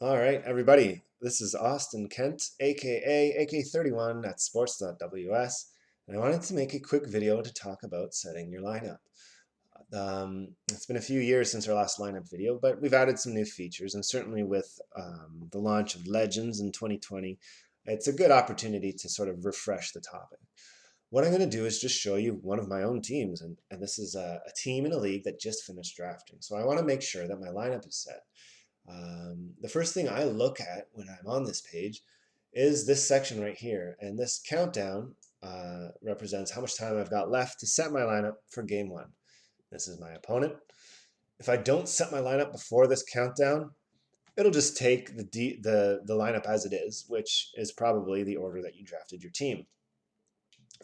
All right, everybody. This is Austin Kent, aka AK31 at Sports.ws, and I wanted to make a quick video to talk about setting your lineup. It's been a few years since our last lineup video, but we've added some new features, and certainly with the launch of Legends in 2020, it's a good opportunity to sort of refresh the topic. What I'm going to do is just show you one of my own teams, and this is a team in a league that just finished drafting. So I want to make sure that my lineup is set. The first thing I look at when I'm on this page is this section right here, and this countdown represents how much time I've got left to set my lineup for game one. This is my opponent. If I don't set my lineup before this countdown, it'll just take the lineup as it is, which is probably the order that you drafted your team.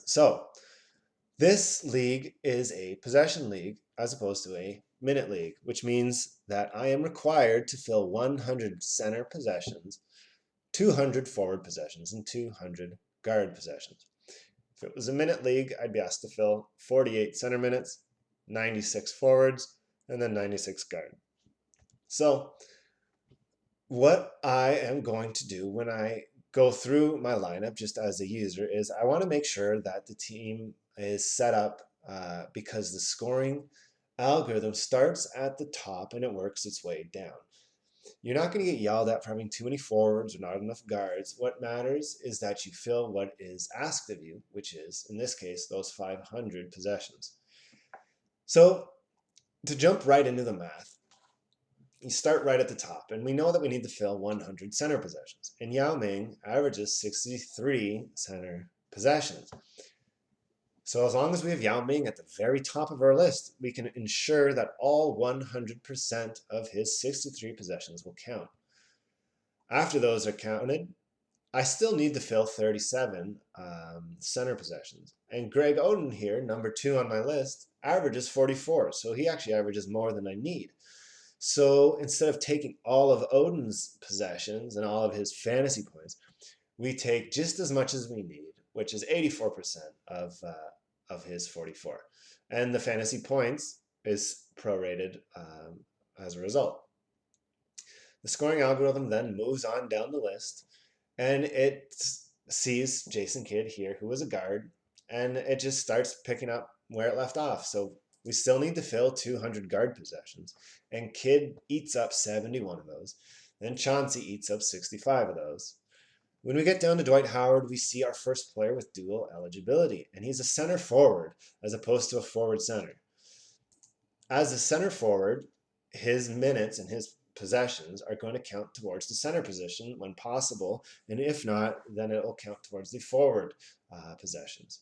So this league is a possession league as opposed to a minute league, which means that I am required to fill 100 center possessions, 200 forward possessions, and 200 guard possessions. If it was a minute league, I'd be asked to fill 48 center minutes, 96 forwards, and then 96 guard. So what I am going to do when I go through my lineup just as a user is I want to make sure that the team is set up because the scoring algorithm starts at the top and it works its way down. You're not going to get yelled at for having too many forwards or not enough guards. What matters is that you fill what is asked of you, which is, in this case, those 500 possessions. So to jump right into the math, you start right at the top, and we know that we need to fill 100 center possessions. And Yao Ming averages 63 center possessions. So as long as we have Yao Ming at the very top of our list, we can ensure that all 100% of his 63 possessions will count. After those are counted, I still need to fill 37 center possessions. And Greg Oden here, number 2 on my list, averages 44. So he actually averages more than I need. So instead of taking all of Odin's possessions and all of his fantasy points, we take just as much as we need, which is 84% of his 44. And the fantasy points is prorated as a result. The scoring algorithm then moves on down the list, and it sees Jason Kidd here, who was a guard, and it just starts picking up where it left off. So we still need to fill 200 guard possessions, and Kidd eats up 71 of those. Then Chauncey eats up 65 of those. When we get down to Dwight Howard, we see our first player with dual eligibility, and he's a center forward as opposed to a forward center. As a center forward, his minutes and his possessions are going to count towards the center position when possible, and if not, then it will count towards the forward possessions.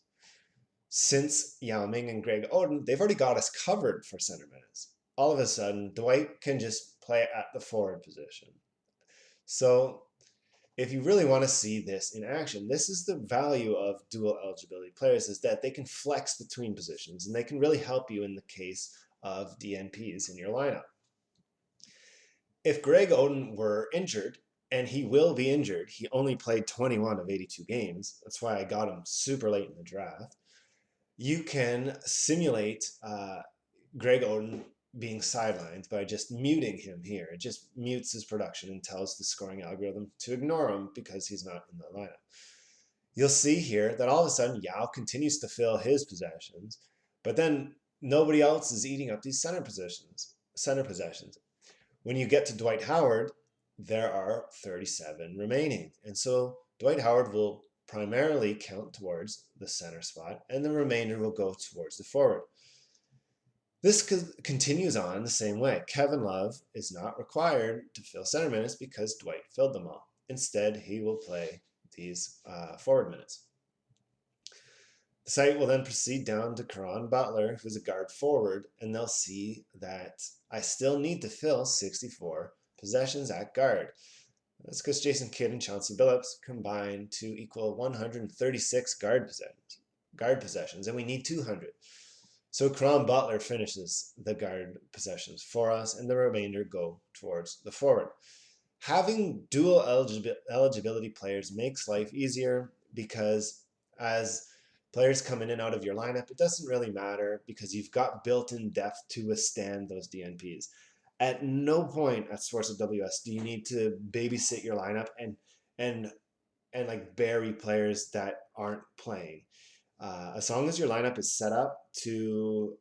Since Yao Ming and Greg Oden, they've already got us covered for center minutes. All of a sudden, Dwight can just play at the forward position. So if you really want to see this in action, this is the value of dual eligibility players, is that they can flex between positions and they can really help you in the case of DNPs in your lineup. If Greg Oden were injured, and he will be injured, he only played 21 of 82 games. That's why I got him super late in the draft. You can simulate Greg Oden being sidelined by just muting him here. It just mutes his production and tells the scoring algorithm to ignore him because he's not in the lineup. You'll see here that all of a sudden Yao continues to fill his possessions, but then nobody else is eating up these center possessions. When you get to Dwight Howard, there are 37 remaining. And so Dwight Howard will primarily count towards the center spot, and the remainder will go towards the forward. This continues on the same way. Kevin Love is not required to fill center minutes because Dwight filled them all. Instead, he will play these forward minutes. The site will then proceed down to Caron Butler, who's a guard forward, and they'll see that I still need to fill 64 possessions at guard. That's because Jason Kidd and Chauncey Billups combine to equal 136 guard possessions, and we need 200. So Caron Butler finishes the guard possessions for us, and the remainder go towards the forward. Having dual eligibility players makes life easier because as players come in and out of your lineup, it doesn't really matter because you've got built-in depth to withstand those DNPs. At no point at Sports.ws do you need to babysit your lineup and and like bury players that aren't playing. As long as your lineup is set up to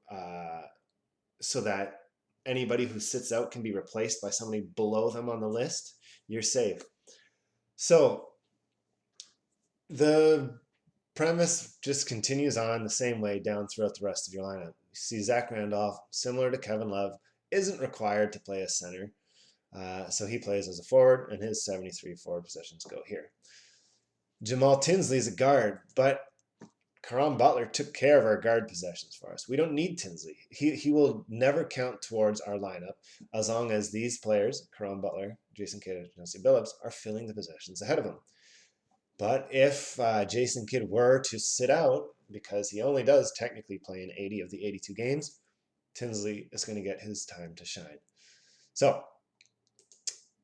so that anybody who sits out can be replaced by somebody below them on the list, you're safe. So the premise just continues on the same way down throughout the rest of your lineup. You see Zach Randolph, similar to Kevin Love, isn't required to play a center. So he plays as a forward, and his 73 forward positions go here. Jamal Tinsley is a guard, but Caron Butler took care of our guard possessions for us. We don't need Tinsley. He will never count towards our lineup as long as these players, Caron Butler, Jason Kidd, and Jesse Billups, are filling the possessions ahead of him. But if Jason Kidd were to sit out, because he only does technically play in 80 of the 82 games, Tinsley is going to get his time to shine. So,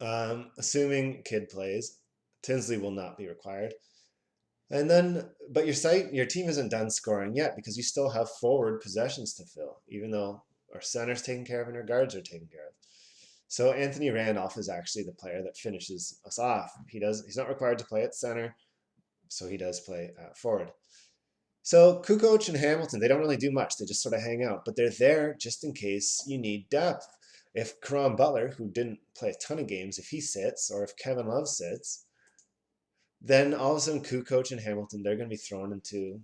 assuming Kidd plays, Tinsley will not be required. And then, but your team isn't done scoring yet because you still have forward possessions to fill, even though our center's taken care of and our guards are taken care of. So Anthony Randolph is actually the player that finishes us off. He's not required to play at center, so he does play at forward. So Kukoc and Hamilton, they don't really do much. They just sort of hang out, but they're there just in case you need depth. If Caron Butler, who didn't play a ton of games, if he sits, or if Kevin Love sits, then all of a sudden Kukoc and Hamilton, they're going to be thrown into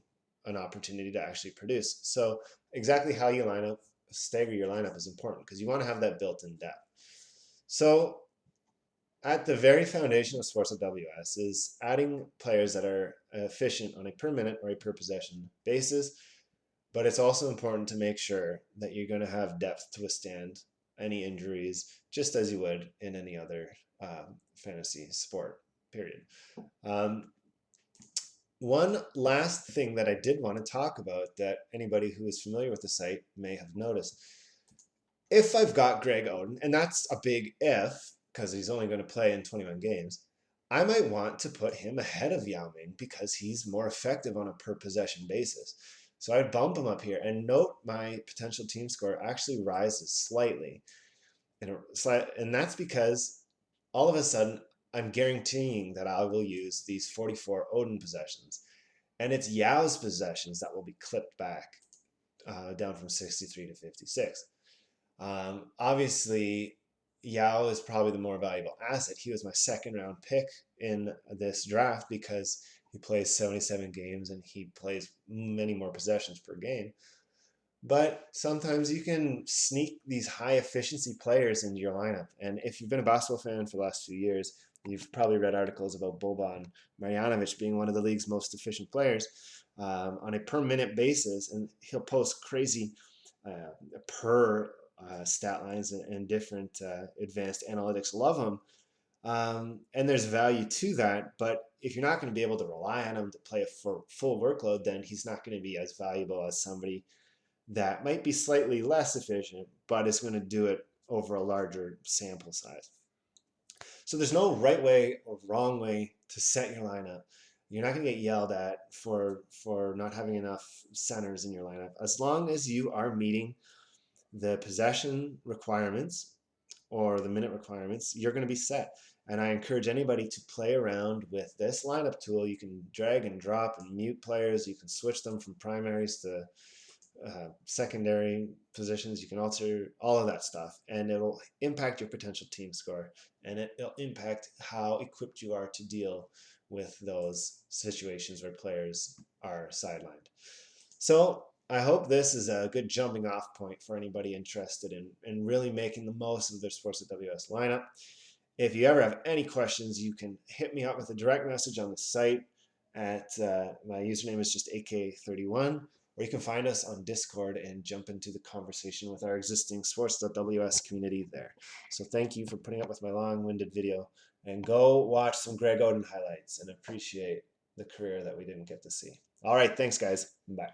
an opportunity to actually produce. So exactly how you stagger your lineup is important because you want to have that built-in depth. So at the very foundation of Sports.ws is adding players that are efficient on a per minute or a per possession basis, but it's also important to make sure that you're going to have depth to withstand any injuries, just as you would in any other fantasy sport, period. One last thing that I did want to talk about that anybody who is familiar with the site may have noticed. If I've got Greg Oden, and that's a big if, because he's only going to play in 21 games, I might want to put him ahead of Yao Ming because he's more effective on a per possession basis. So I'd bump him up here, and note my potential team score actually rises slightly. And that's because all of a sudden I'm guaranteeing that I will use these 44 Odin possessions. And it's Yao's possessions that will be clipped back down from 63 to 56. Obviously, Yao is probably the more valuable asset. He was my second round pick in this draft because he plays 77 games and he plays many more possessions per game. But sometimes you can sneak these high efficiency players into your lineup. And if you've been a basketball fan for the last few years, you've probably read articles about Boban Marjanovic being one of the league's most efficient players on a per minute basis. And he'll post crazy per stat lines and different advanced analytics. Love him. And there's value to that. But if you're not going to be able to rely on him to play a full workload, then he's not going to be as valuable as somebody that might be slightly less efficient, but is going to do it over a larger sample size. So there's no right way or wrong way to set your lineup. You're not going to get yelled at for not having enough centers in your lineup. As long as you are meeting the possession requirements or the minute requirements, you're going to be set. And I encourage anybody to play around with this lineup tool. You can drag and drop and mute players. You can switch them from primaries to secondary positions. You can alter all of that stuff, and it'll impact your potential team score, and it'll impact how equipped you are to deal with those situations where players are sidelined. So I hope this is a good jumping off point for anybody interested in really making the most of their Sports.ws lineup. If you ever have any questions, you can hit me up with a direct message on the site at my username is just AK31, or you can find us on Discord and jump into the conversation with our existing Sports.ws community there. So thank you for putting up with my long-winded video, and go watch some Greg Oden highlights and appreciate the career that we didn't get to see. All right, thanks guys. Bye.